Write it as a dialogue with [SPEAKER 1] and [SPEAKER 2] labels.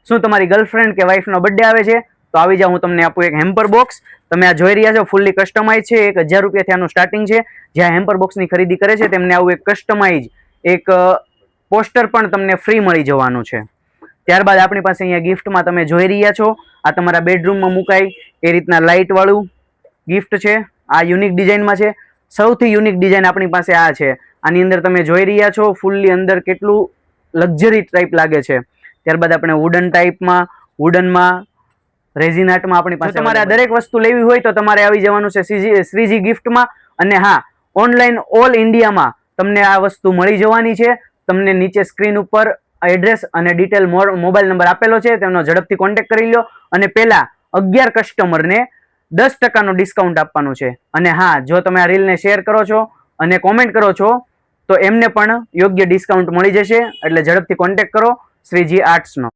[SPEAKER 1] શું તમારી ગર્લફ્રેન્ડ કે વાઈફનો બર્થડે આવે છે તો આવી જાઓ, હું તમને આપું એક હેમ્પર બોક્સ. તમે આ જોઈ રહ્યા છો ફૂલ્લી કસ્ટમાઇઝ છે. 1000 રૂપિયાથી આનું સ્ટાર્ટિંગ છે. જ્યાં હેમ્પર બોક્સની ખરીદી કરે છે તેમને આવું એક કસ્ટમાઇઝ એક પોસ્ટર પણ તમને ફ્રી મળી જવાનું છે. ત્યારબાદ આપણી પાસે અહીંયા ગિફ્ટમાં તમે જોઈ રહ્યા છો, આ તમારા બેડરૂમમાં મુકાય એ રીતના લાઇટ વાળું ગિફ્ટ છે. આ યુનિક ડિઝાઇનમાં છે. સૌથી યુનિક ડિઝાઇન આપણી પાસે આ છે. આની અંદર તમે જોઈ રહ્યા છો ફૂલ્લી અંદર કેટલું લક્ઝરી ટાઈપ લાગે છે. ત્યારબાદ આપણે વુડનમાં રેઝિન આર્ટમાં આપણી પાસે તમારે આ દરેક વસ્તુ લેવી હોય તો તમારે આવી જવાનું છે શ્રીજી ગિફ્ટમાં. અને હા, ઓનલાઈન ઓલ ઇન્ડિયામાં તમને આ વસ્તુ મળી જવાની છે. તમને નીચે સ્ક્રીન ઉપર એડ્રેસ અને ડિટેલ મોબાઈલ નંબર આપેલો છે, તેમનો ઝડપથી કોન્ટેક્ટ કરી લો. અને પહેલા 11 કસ્ટમરને 10% ડિસ્કાઉન્ટ આપવાનું છે. અને હા, જો તમે આ રીલને શેર કરો છો અને કોમેન્ટ કરો છો તો એમને પણ યોગ્ય ડિસ્કાઉન્ટ મળી જશે. એટલે ઝડપથી કોન્ટેક્ટ કરો શ્રીજી આર્ટ્સનો.